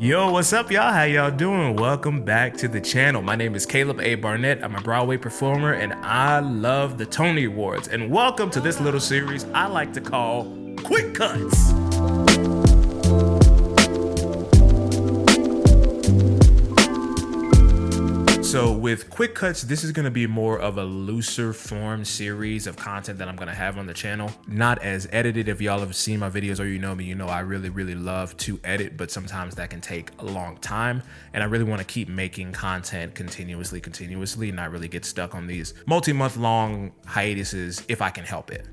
Yo, what's up, y'all? How y'all doing? Welcome back to the channel. My name is Caleb A. Barnett. I'm a Broadway performer and I love the Tony Awards. And welcome to this little series I like to call Quick Cuts. So with Quick Cuts, this is going to be more of a looser form series of content that I'm going to have on the channel. Not as edited. If y'all have seen my videos or you know me, you know I really love to edit, but sometimes that can take a long time. And I really want to keep making content continuously, and not really get stuck on these multi-month long hiatuses if I can help it.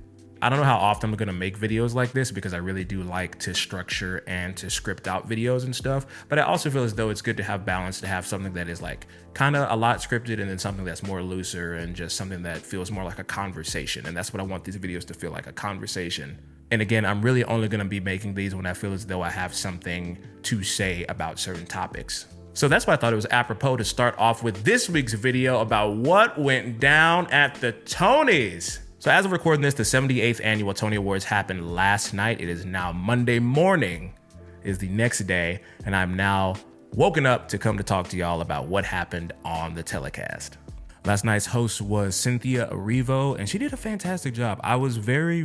I don't know how often I'm gonna make videos like this because I really do like to structure and to script out videos and stuff. But I also feel as though it's good to have balance, to have something that is like kind of a lot scripted and then something that's more looser and just something that feels more like a conversation. And that's what I want these videos to feel like, a conversation. And again, I'm really only gonna be making these when I feel as though I have something to say about certain topics. So that's why I thought it was apropos to start off with this week's video about what went down at the TONYS. So as of recording this, the 78th annual Tony Awards happened last night. It is now Monday morning, is the next day, and I'm now woken up to come to talk to y'all about what happened on the telecast. Last night's host was Cynthia Erivo, and she did a fantastic job. I was very,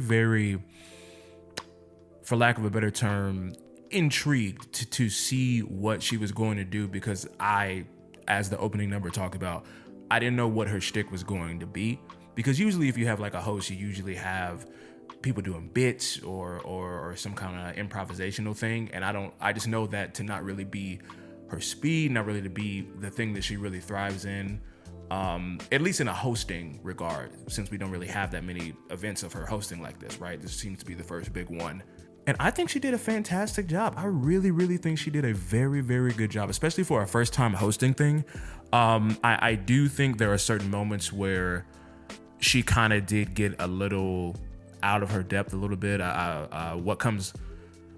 for lack of a better term, intrigued to see what she was going to do because I, as the opening number talked about, I didn't know what her shtick was going to be. Because usually if you have like a host, you usually have people doing bits or some kind of improvisational thing. And I just know that to not really be her speed, not really to be the thing that she really thrives in, at least in a hosting regard, since we don't really have that many events of her hosting like this, right? This seems to be the first big one. And I think she did a fantastic job. I really think she did a very good job, especially for a first time hosting thing. I do think there are certain moments where she kind of did get a little out of her depth a little bit. What comes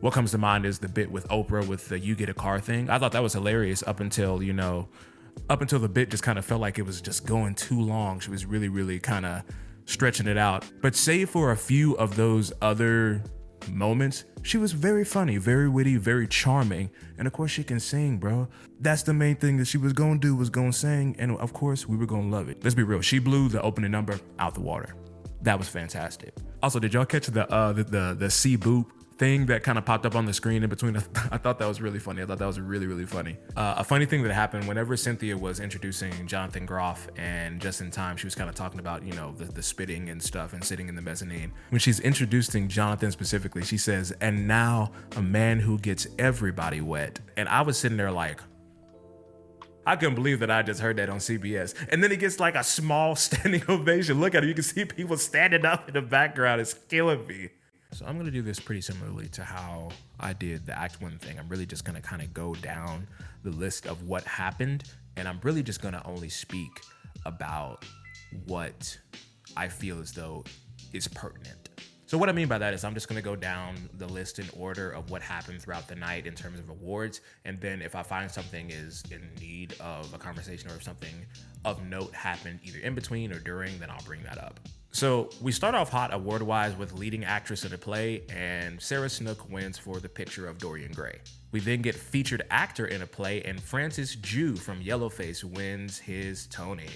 to mind is the bit with Oprah with the "you get a car" thing. I thought that was hilarious up until the bit just kind of felt like it was just going too long. She was really kind of stretching it out. But save for a few of those other moments, she was very funny, very witty, very charming. And of course she can sing, bro. That's the main thing that she was gonna do, was gonna sing, and of course we were gonna love it. Let's be real, she blew the opening number out the water. That was fantastic. Also, did y'all catch the C boop thing that kind of popped up on the screen in between? I thought that was really funny. I thought that was really funny. A funny thing that happened whenever Cynthia was introducing Jonathan Groff, and just in time, she was kind of talking about, the spitting and stuff and sitting in the mezzanine. When she's introducing Jonathan specifically, she says, "And now a man who gets everybody wet." And I was sitting there like, I couldn't believe that I just heard that on CBS. And then he gets like a small standing ovation. Look at it, you can see people standing up in the background. It's killing me. So I'm gonna do this pretty similarly to how I did the Act 1 thing. I'm really just gonna kind of go down the list of what happened, and I'm really just gonna only speak about what I feel as though is pertinent. So what I mean by that is I'm just gonna go down the list in order of what happened throughout the night in terms of awards, and then if I find something is in need of a conversation or if something of note happened either in between or during, then I'll bring that up. So we start off hot award-wise with leading actress in a play, and Sarah Snook wins for The Picture of Dorian Gray. We then get featured actor in a play, and Francis Ju from Yellowface wins his Tony.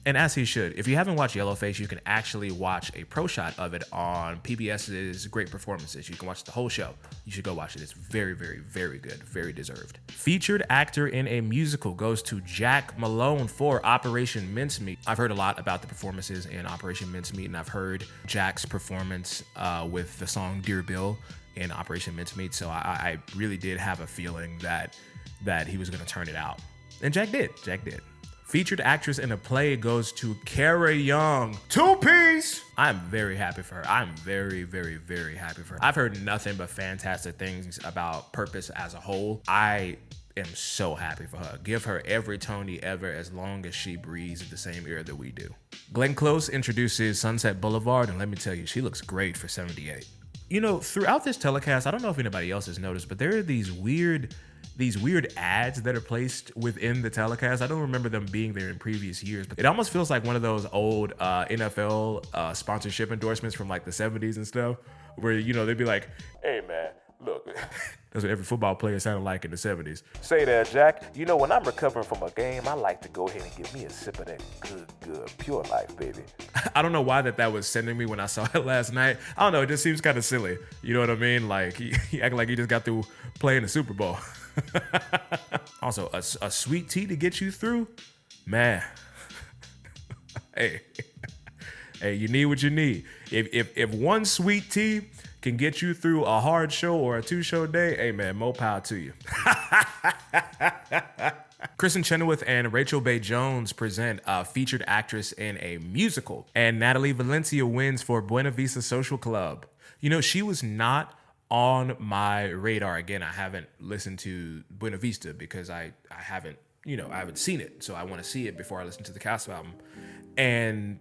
And as he should. If you haven't watched Yellowface, you can actually watch a pro shot of it on PBS's Great Performances. You can watch the whole show. You should go watch it. It's very good, very deserved. Featured actor in a musical goes to Jack Malone for Operation Mincemeat. I've heard a lot about the performances in Operation Mincemeat, and I've heard Jack's performance with the song Dear Bill in Operation Mincemeat, so I really did have a feeling that he was gonna turn it out. And Jack did. Featured actress in a play goes to Kara Young. Two-piece! I'm very happy for her. I'm very happy for her. I've heard nothing but fantastic things about Purpose as a whole. I am so happy for her. Give her every Tony ever as long as she breathes the same air that we do. Glenn Close introduces Sunset Boulevard, and let me tell you, she looks great for 78. Throughout this telecast, I don't know if anybody else has noticed, but there are these weird ads that are placed within the telecast. I don't remember them being there in previous years, but it almost feels like one of those old NFL sponsorship endorsements from like the 70s and stuff, where they'd be like, "Hey man, Look, That's what every football player sounded like in the 70s. say that, Jack. You know, when I'm recovering from a game, I like to go ahead and give me a sip of that good, pure life, baby. I don't know why that was sending me when I saw it last night. I don't know. It just seems kind of silly. You know what I mean? Like, he acting like he just got through playing the Super Bowl. Also, a sweet tea to get you through? Man. Hey, you need what you need. If one sweet tea can get you through a hard show or a 2-show day, hey man, more power to you. Kristen Chenoweth and Rachel Bay Jones present a featured actress in a musical, and Natalie Valencia wins for Buena Vista Social Club. You know, she was not on my radar. Again, I haven't listened to Buena Vista because I haven't seen it, so I want to see it before I listen to the cast album. And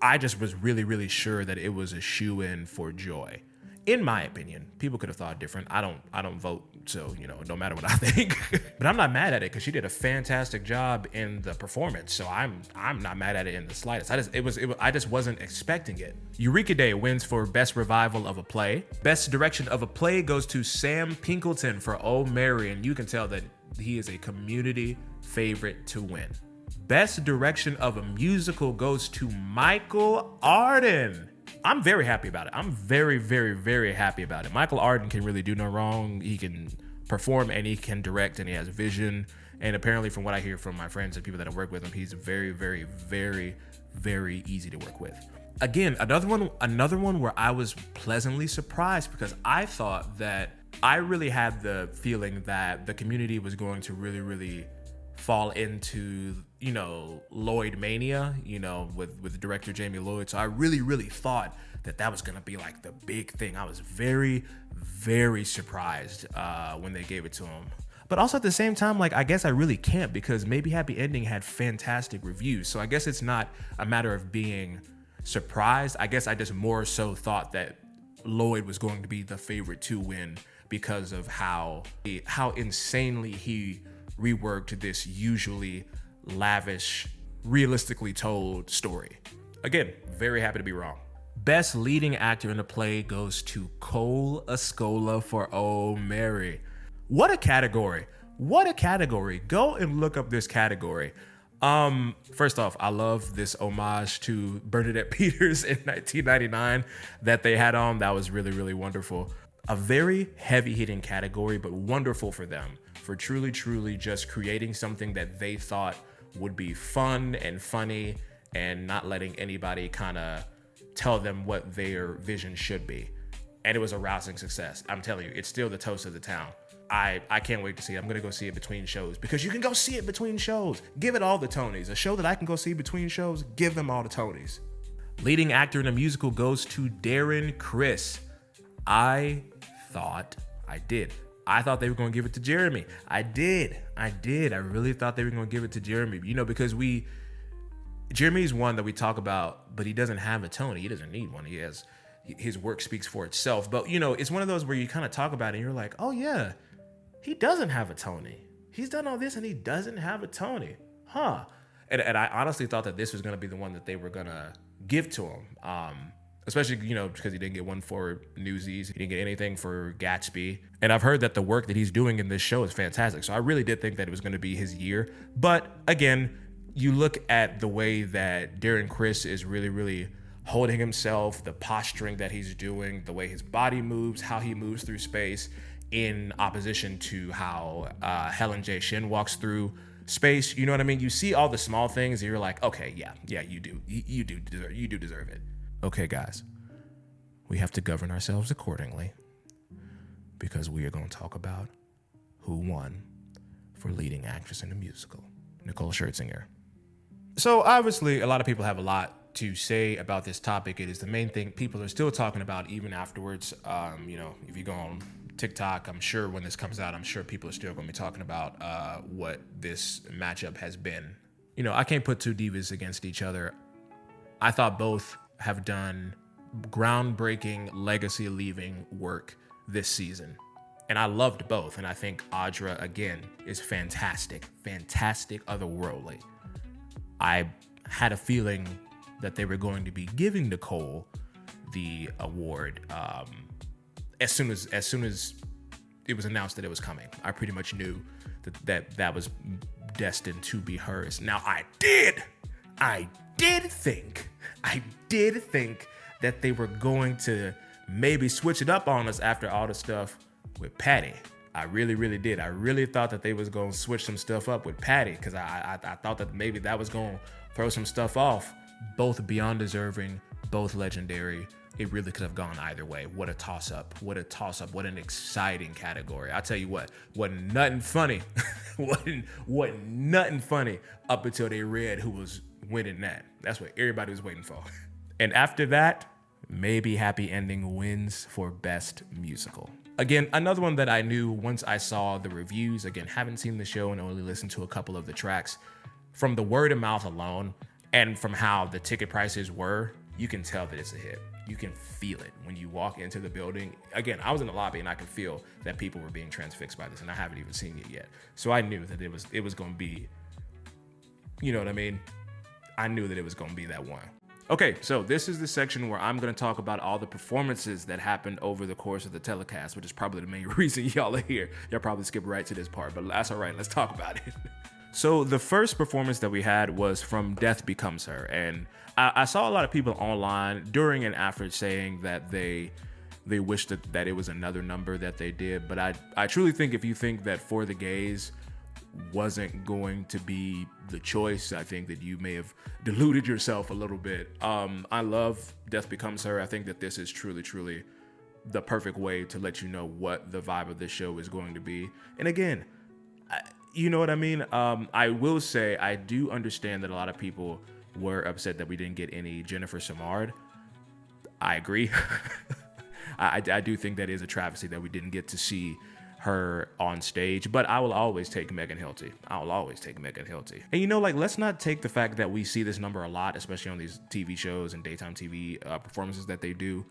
I just was really, really sure that it was a shoe-in for Joy. In my opinion, people could have thought different. I don't vote, so it don't matter what I think. But I'm not mad at it because she did a fantastic job in the performance. So I'm not mad at it in the slightest. I just wasn't expecting it. Eureka Day wins for Best Revival of a Play. Best Direction of a Play goes to Sam Pinkleton for Oh Mary, and you can tell that he is a community favorite to win. Best Direction of a Musical goes to Michael Arden. I'm very happy about it. I'm very, very, very happy about it. Michael Arden can really do no wrong. He can perform and he can direct and he has vision. And apparently from what I hear from my friends and people that have worked with him, he's very, very, very, very easy to work with. Again, another one where I was pleasantly surprised because I thought that I really had the feeling that the community was going to really, really fall into, Lloyd mania, with director Jamie Lloyd. So I really, really thought that was going to be like the big thing. I was very, very surprised when they gave it to him. But also at the same time, like, I guess I really can't because Maybe Happy Ending had fantastic reviews. So I guess it's not a matter of being surprised. I guess I just more so thought that Lloyd was going to be the favorite to win because of how insanely he reworked this usually lavish, realistically told story. Again, very happy to be wrong. Best Leading Actor in a Play goes to Cole Escola for Oh Mary. What a category. What a category. Go and look up this category. First off, I love this homage to Bernadette Peters in 1999 that they had on. That was really, really wonderful. A very heavy-hitting category, but wonderful for them for truly, truly just creating something that they thought would be fun and funny and not letting anybody kind of tell them what their vision should be. And it was a rousing success. I'm telling you, it's still the toast of the town. I can't wait to see it. I'm going to go see it between shows because you can go see it between shows. Give it all the Tonys. A show that I can go see between shows, give them all the Tonys. Leading Actor in a Musical goes to Darren Criss. I thought they were going to give it to Jeremy. I did. I really thought they were going to give it to Jeremy. Because Jeremy's one that we talk about, but he doesn't have a Tony. He doesn't need one. His work speaks for itself. But, it's one of those where you kind of talk about it and you're like, oh yeah, he doesn't have a Tony. He's done all this and he doesn't have a Tony. Huh. And I honestly thought that this was going to be the one that they were going to give to him. Especially, because he didn't get one for Newsies. He didn't get anything for Gatsby. And I've heard that the work that he's doing in this show is fantastic. So I really did think that it was going to be his year. But again, you look at the way that Darren Criss is really, really holding himself, the posturing that he's doing, the way his body moves, how he moves through space in opposition to how Helen J. Shin walks through space. You know what I mean? You see all the small things and you're like, okay, yeah, you do. You do deserve it. Okay, guys, we have to govern ourselves accordingly because we are going to talk about who won for Leading Actress in a Musical. Nicole Scherzinger. So obviously, a lot of people have a lot to say about this topic. It is the main thing people are still talking about even afterwards. If you go on TikTok, I'm sure when this comes out, I'm sure people are still going to be talking about what this matchup has been. I can't put two divas against each other. I thought both have done groundbreaking, legacy-leaving work this season. And I loved both. And I think Audra, again, is fantastic, otherworldly. I had a feeling that they were going to be giving Nicole the award. as soon as it was announced that it was coming, I pretty much knew that was destined to be hers. Now I did think that they were going to maybe switch it up on us after all the stuff with Patty. I really, really did. I really thought that they was going to switch some stuff up with Patty, because I thought that maybe that was going to throw some stuff off. Both beyond deserving, both legendary. It really could have gone either way. What a toss-up. What a toss-up. What an exciting category. I'll tell you what, wasn't nothing funny. wasn't nothing funny up until they read who was winning that. That's what everybody was waiting for. And after that, maybe Happy Ending wins for Best Musical. Again, another one that I knew once I saw the reviews. Again, haven't seen the show and only listened to a couple of the tracks. From the word of mouth alone, and from how the ticket prices were, you can tell that it's a hit. You can feel it when you walk into the building. Again, I was in the lobby and I could feel that people were being transfixed by this, and I haven't even seen it yet. So I knew that it was going to be, you know what I mean? I knew that it was going to be that one. Okay, so this is the section where I'm going to talk about all the performances that happened over the course of the telecast, which is probably the main reason y'all are here. Y'all probably skip right to this part, but that's all right. Let's talk about it. So the first performance that we had was from Death Becomes Her, and I saw a lot of people online during and after saying that they wished that it was another number that they did, but I truly think if you think that For the Gays wasn't going to be the choice, I think that you may have deluded yourself a little bit. I love Death Becomes Her. I think that this is truly the perfect way to let you know what the vibe of this show is going to be. And again, you know what I mean? I will say I do understand that a lot of people were upset that we didn't get any Jennifer Samard. I agree. I do think that is a travesty that we didn't get to see her on stage, but I will always take Megan Hilty. I will always take Megan Hilty. And you know, like, let's not take the fact that we see this number a lot, especially on these TV shows and daytime TV performances that they do.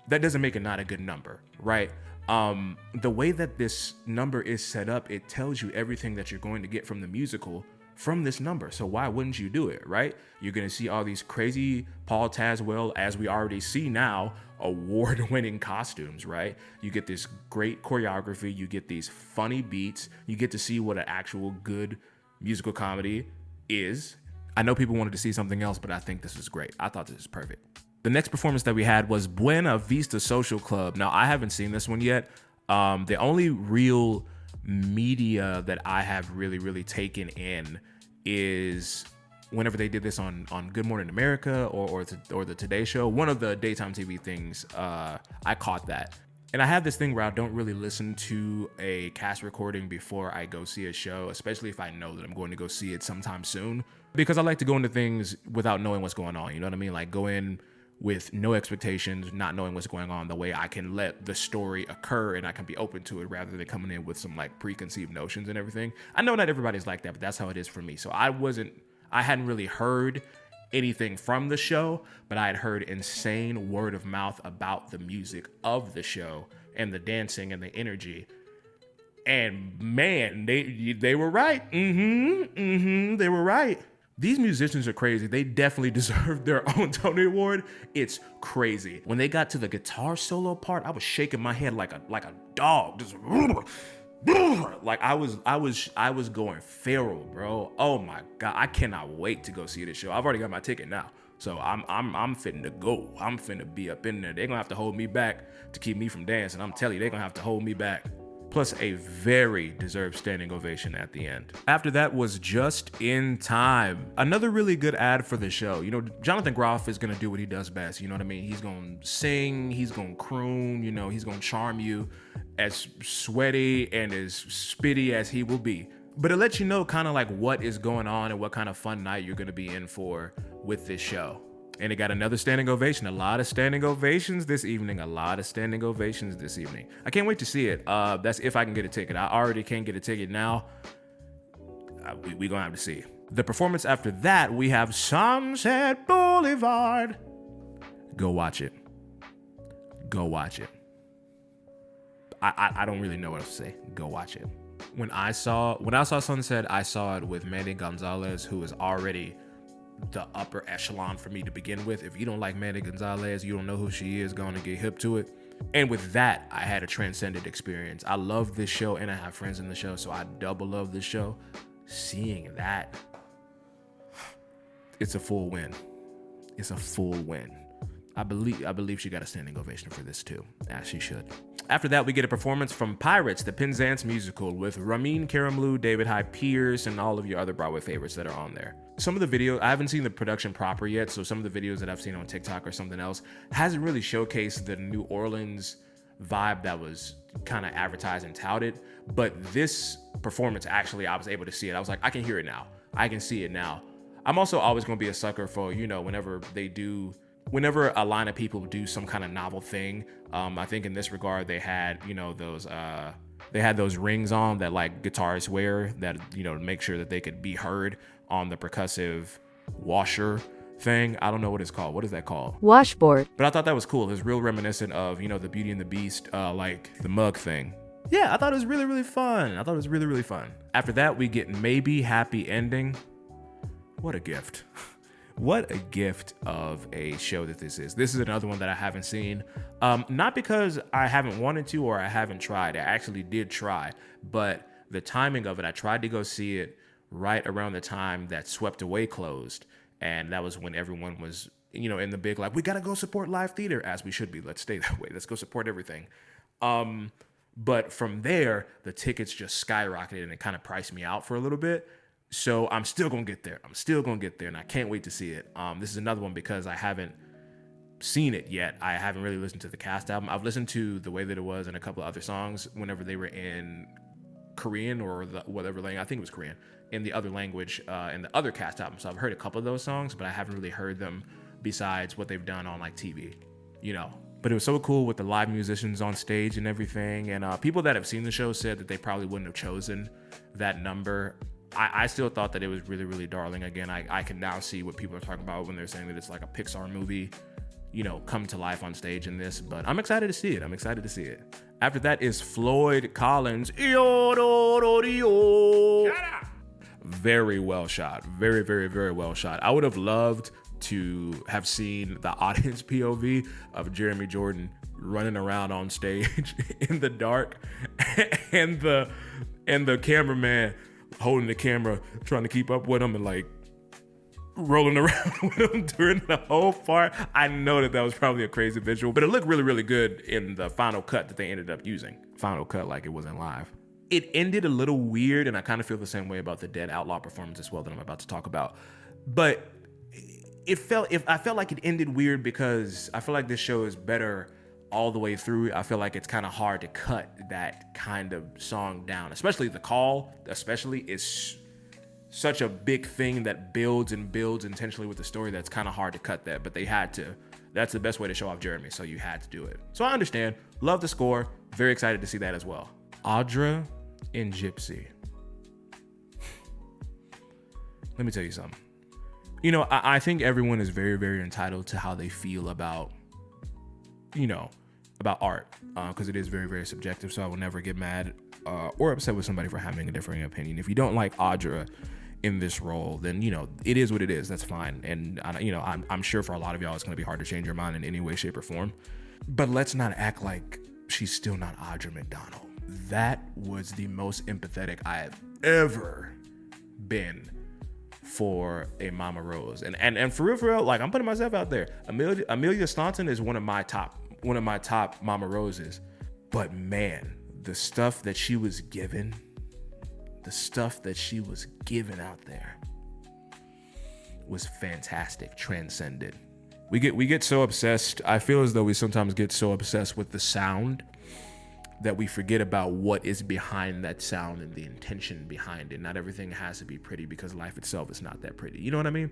That doesn't make it not a good number, right? The way that this number is set up, it tells you everything that you're going to get from the musical from this number. So why wouldn't you do it, right? You're going to see all these crazy Paul Tazwell, as we already see now, award-winning costumes, right? You get this great choreography. You get these funny beats. You get to see what an actual good musical comedy is. I know people wanted to see something else, but I think this is great. I thought this is perfect. The next performance that we had was Buena, Vista Social Club. Now, I haven't seen this one yet. The only real media that I have really taken in is whenever they did this on Good Morning America or the Today Show, one of the daytime TV things. I caught that. And I have this thing where I don't really listen to a cast recording before I go see a show, especially if I know that I'm going to go see it sometime soon, because I like to go into things without knowing what's going on. You know what I mean? Like, go in with no expectations, not knowing what's going on, the way I can let the story occur and I can be open to it rather than coming in with some like preconceived notions and everything. I know not everybody's like that, but that's how it is for me. So I hadn't really heard anything from the show, but I had heard insane word of mouth about the music of the show and the dancing and the energy. And man, they were right. They were right. These musicians are crazy. They definitely deserve their own Tony Award. It's crazy. When they got to the guitar solo part, I was shaking my head like a dog. Just like I was going feral, bro. Oh my God. I cannot wait to go see this show. I've already got my ticket now. So I'm fitting to go. I'm finna be up in there. They're gonna have to hold me back to keep me from dancing. I'm telling you, they're gonna have to hold me back. Plus a very deserved standing ovation at the end. After that was Just in Time. Another really good ad for the show. You know, Jonathan Groff is gonna do what he does best. You know what I mean? He's gonna sing, he's gonna croon, you know, he's gonna charm you, as sweaty and as spitty as he will be. But it lets you know kind of like what is going on and what kind of fun night you're gonna be in for with this show. And it got another standing ovation. A lot of standing ovations this evening. I can't wait to see it. That's if I can get a ticket. I already can't get a ticket now. We gonna have to see. The performance after that, we have Sunset Boulevard. Go watch it. Go watch it. I don't really know what else to say. Go watch it. When I saw Sunset, I saw it with Mandy Gonzalez, who is already the upper echelon for me to begin with. If you don't like Mandy Gonzalez, you don't know who she is, going to get hip to it. And with that, I had a transcendent experience. I love this show and I have friends in the show, so I double love this show. Seeing that, it's a full win. It's a full win. I believe she got a standing ovation for this too, as she should. After that, we get a performance from Pirates, the Penzance musical, with Ramin Karimloo, David Hyde Pierce, and all of your other Broadway favorites that are on there. Some of the video, I haven't seen the production proper yet, so some of the videos that I've seen on TikTok or something else hasn't really showcased the New Orleans vibe that was kind of advertised and touted. But this performance, actually, I was able to see it. I was like, I can hear it now. I can see it now. I'm also always going to be a sucker for, whenever a line of people do some kind of novel thing. I think in this regard, they had, those rings on that like guitarists wear that, to make sure that they could be heard on the percussive washer thing. I don't know what it's called. What is that called? Washboard. But I thought that was cool. It was real reminiscent of, the Beauty and the Beast, like the mug thing. Yeah, I thought it was really, really fun. After that, we get Maybe Happy Ending. What a gift. What a gift of a show that this is. This is another one that I haven't seen. Not because I haven't wanted to or I haven't tried. I actually did try, but the timing of it, I tried to go see it right around the time that Swept Away closed. And that was when everyone was, in the big, like, we got to go support live theater, as we should be. Let's stay that way. Let's go support everything. But from there, the tickets just skyrocketed and it kind of priced me out for a little bit. So I'm still going to get there. And I can't wait to see it. This is another one because I haven't seen it yet. I haven't really listened to the cast album. I've listened to The Way That It Was and a couple of other songs whenever they were in Korean or whatever language. I think it was Korean, in the other language, in the other cast album. So I've heard a couple of those songs, but I haven't really heard them besides what they've done on like TV, But it was so cool with the live musicians on stage and everything. And people that have seen the show said that they probably wouldn't have chosen that number. I still thought that it was really, really darling. Again, I can now see what people are talking about when they're saying that it's like a Pixar movie, come to life on stage in this. But I'm excited to see it. After that is Floyd Collins. Very well shot. Very, very, very well shot. I would have loved to have seen the audience POV of Jeremy Jordan running around on stage in the dark and the cameraman holding the camera, trying to keep up with him and like rolling around with him during the whole part. I know that was probably a crazy visual, but it looked really, really good in the final cut that they ended up using. Final cut like it wasn't live. It ended a little weird, and I kind of feel the same way about the Dead Outlaw performance as well that I'm about to talk about. But I felt like it ended weird because I feel like this show is better all the way through. I feel like it's kind of hard to cut that kind of song down, especially The Call, is such a big thing that builds and builds intentionally with the story that's kind of hard to cut that, but they had to. That's the best way to show off Jeremy, so you had to do it. So I understand. Love the score. Very excited to see that as well. Audra and Gypsy. Let me tell you something. I think everyone is very, very entitled to how they feel about art, because it is very, very subjective. So I will never get mad or upset with somebody for having a differing opinion. If you don't like Audra in this role, then it is what it is. That's fine. And I'm sure for a lot of y'all it's going to be hard to change your mind in any way, shape, or form. But let's not act like she's still not Audra McDonald. That was the most empathetic I have ever been for a Mama Rose. And for real, like, I'm putting myself out there. Amelia Staunton is one of my top Mama Roses. But man, the stuff that she was given out there was fantastic, transcended. We get so obsessed. I feel as though we sometimes get so obsessed with the sound that we forget about what is behind that sound and the intention behind it. Not everything has to be pretty because life itself is not that pretty. You know what I mean?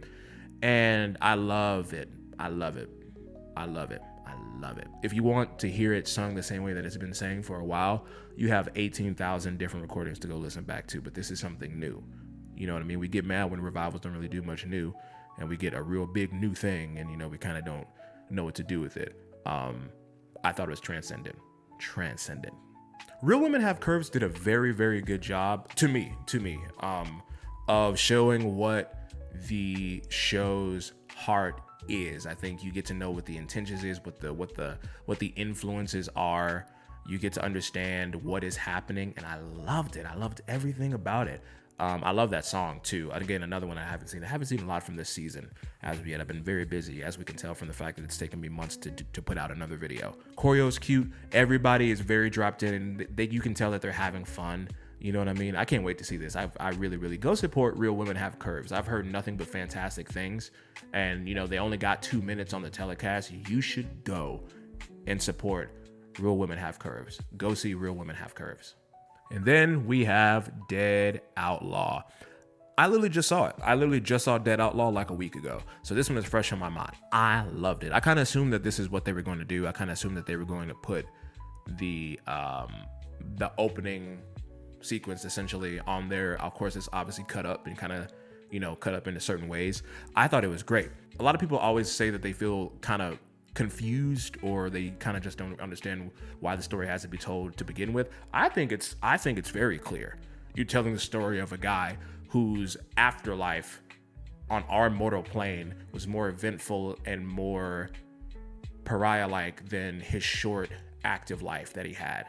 And I love it. If you want to hear it sung the same way that it's been sang for a while, you have 18,000 different recordings to go listen back to, but this is something new. You know what I mean? We get mad when revivals don't really do much new, and we get a real big new thing, and we kind of don't know what to do with it. I thought it was transcendent. Real Women Have Curves did a very, very good job to me, of showing what the show's heart is. I think you get to know what the intentions is, what the influences are. You get to understand what is happening, and I loved it. I loved everything about it. I love that song too. Again, another one I haven't seen. I haven't seen a lot from this season as of yet. I've been very busy, as we can tell from the fact that it's taken me months to put out another video. Choreo's cute. Everybody is very dropped in, and you can tell that they're having fun. You know what I mean? I can't wait to see this. I really go support Real Women Have Curves. I've heard nothing but fantastic things, and you know, they only got 2 minutes on the telecast. You should go and support Real Women Have Curves. Go see Real Women Have Curves. And then we have Dead Outlaw. I literally just saw it. I literally just saw Dead Outlaw like a week ago. So this one is fresh on my mind. I loved it. I kind of assumed that this is what they were going to do. I kind of assumed that they were going to put the opening sequence essentially on there. Of course, it's obviously cut up and kind of, you know, cut up into certain ways. I thought it was great. A lot of people always say that they feel kind of confused, or they kind of just don't understand why the story has to be told to begin with. I think it's very clear. You're telling the story of a guy whose afterlife on our mortal plane was more eventful and more pariah-like than his short active life that he had.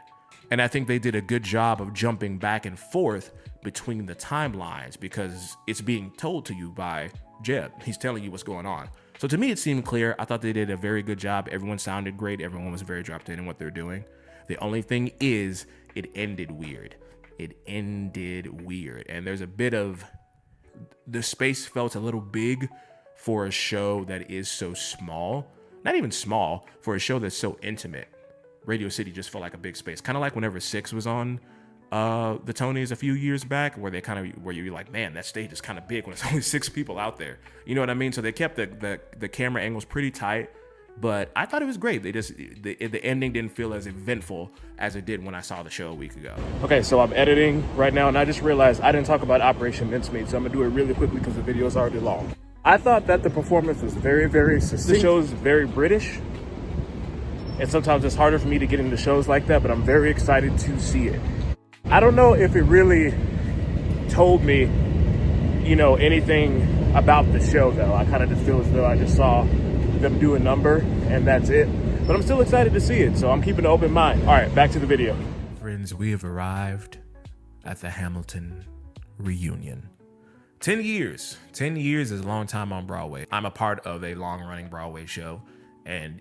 And I think they did a good job of jumping back and forth between the timelines because it's being told to you by Jeb. He's telling you what's going on. So to me, it seemed clear. I thought they did a very good job. Everyone sounded great. Everyone was very dropped in what they're doing. The only thing is, it ended weird. It ended weird. And there's a bit of, the space felt a little big for a show that is so small. Not even small, for a show that's so intimate. Radio City just felt like a big space. Kind of like whenever Six was on the TONYS a few years back, where you're like, man, that stage is kind of big when it's only 6 people out there. You know what I mean? So they kept the camera angles pretty tight, but I thought it was great. The ending didn't feel as eventful as it did when I saw the show a week ago. Okay, so I'm editing right now, and I just realized I didn't talk about Operation Mincemeat, so I'm gonna do it really quickly because the video is already long. I thought that the performance was very, very succinct. The show's very British, and sometimes it's harder for me to get into shows like that, but I'm very excited to see it. I don't know if it really told me, you know, anything about the show, though. I kind of just feel as though I just saw them do a number, and that's it. But I'm still excited to see it, so I'm keeping an open mind. All right, back to the video. Friends, we have arrived at the Hamilton reunion. 10 years. 10 years is a long time on Broadway. I'm a part of a long-running Broadway show, and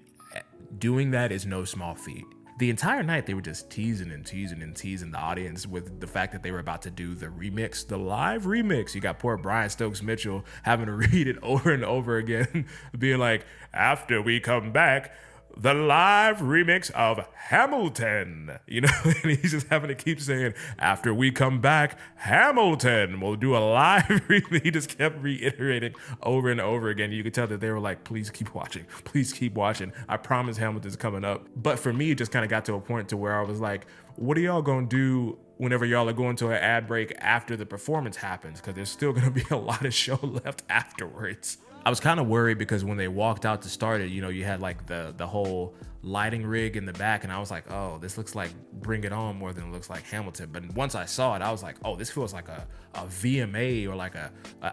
doing that is no small feat. The entire night, they were just teasing the audience with the fact that they were about to do the remix, the live remix. You got poor Brian Stokes Mitchell having to read it over and over again, being like, after we come back, the live remix of Hamilton, you know, and he's just having to keep saying, after we come back, Hamilton, we'll do a live remix. He just kept reiterating over and over again. You could tell that they were like, please keep watching. Please keep watching. I promise Hamilton's coming up. But for me, it just kind of got to a point to where I was like, what are y'all going to do whenever y'all are going to an ad break after the performance happens? Because there's still going to be a lot of show left afterwards. I was kind of worried because when they walked out to start it, you know, you had like the whole lighting rig in the back, and I was like, oh, this looks like Bring It On more than it looks like Hamilton. But once I saw it, I was like, oh, this feels like a VMA or like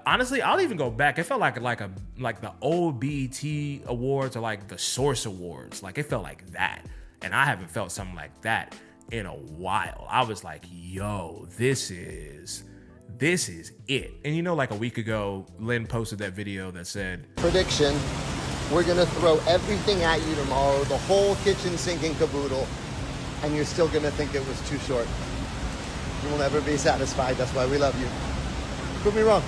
honestly, I'll even go back. It felt like the old BET Awards or like the Source Awards. Like it felt like that, and I haven't felt something like that in a while. I was like, yo, this is it. And you know, like a week ago, Lynn posted that video that said, prediction, we're gonna throw everything at you tomorrow, the whole kitchen sink and caboodle, and you're still gonna think it was too short. You will never be satisfied. That's why we love you. Prove me wrong.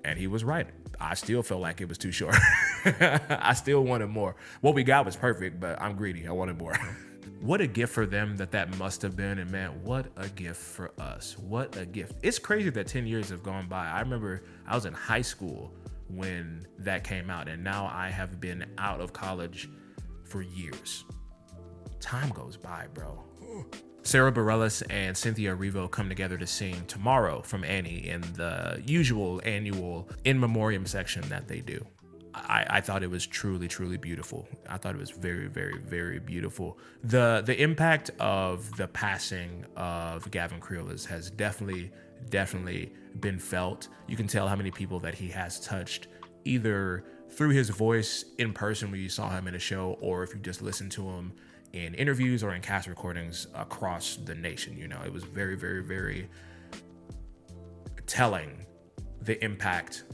And he was right. I still felt like it was too short. I still wanted more. What we got was perfect, but I'm greedy. I wanted more. What a gift for them that must have been, and man, what a gift for us. What a gift. It's crazy that 10 years have gone by. I remember I was in high school when that came out, and now I have been out of college for years. Time goes by, bro. Sarah Bareilles and Cynthia Erivo come together to sing Tomorrow from Annie in the usual annual In Memoriam section that they do. I thought it was truly, truly beautiful. I thought it was very, very, very beautiful. The impact of the passing of Gavin Creel has definitely been felt. You can tell how many people that he has touched, either through his voice in person when you saw him in a show, or if you just listened to him in interviews or in cast recordings across the nation. You know, it was very, very, very telling, the impact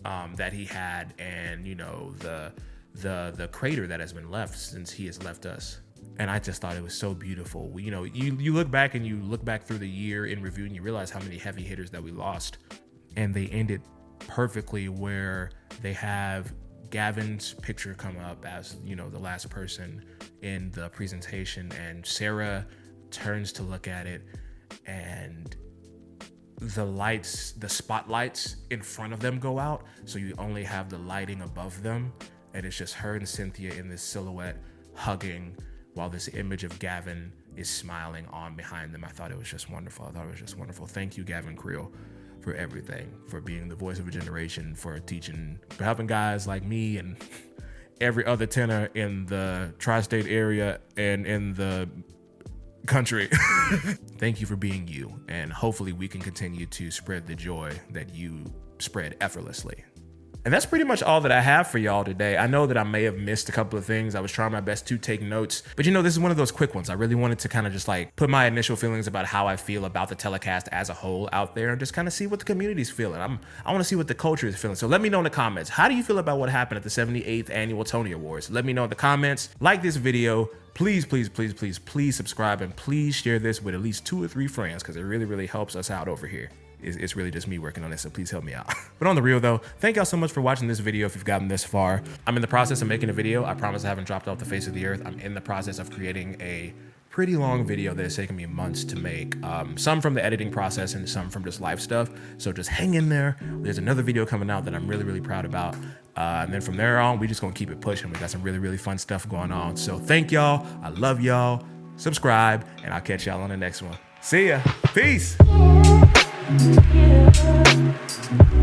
that he had, and you know, the crater that has been left since he has left us. And I just thought it was so beautiful. You know, you look back through the year in review and you realize how many heavy hitters that we lost. And they ended perfectly where they have Gavin's picture come up as, you know, the last person in the presentation, and Sarah turns to look at it, and the spotlights in front of them go out, so you only have the lighting above them, and it's just her and Cynthia in this silhouette hugging while this image of Gavin is smiling on behind them. I thought it was just wonderful. Thank you, Gavin Creel, for everything, for being the voice of a generation, for teaching, for helping guys like me and every other tenor in the tri-state area and in the country. Thank you for being you, and hopefully we can continue to spread the joy that you spread effortlessly. And that's pretty much all that I have for y'all today. I know that I may have missed a couple of things. I was trying my best to take notes, but you know, this is one of those quick ones. I really wanted to kind of just like put my initial feelings about how I feel about the telecast as a whole out there, and just kind of see what the community's feeling. I want to see what the culture is feeling. So let me know in the comments. How do you feel about what happened at the 78th annual Tony Awards? Let me know in the comments. Like this video. Please, please, please, please, please subscribe, and please share this with at least 2 or 3 friends, because it really, really helps us out over here. It's really just me working on this, so please help me out. But on the real though, thank y'all so much for watching this video if you've gotten this far. I'm in the process of making a video. I promise I haven't dropped off the face of the earth. I'm in the process of creating a pretty long video that has taken me months to make. Some from the editing process and some from just life stuff. So just hang in there. There's another video coming out that I'm really, really proud about. And then from there on, we just gonna keep it pushing. We got some really, really fun stuff going on. So thank y'all. I love y'all. Subscribe, and I'll catch y'all on the next one. See ya. Peace. Yeah.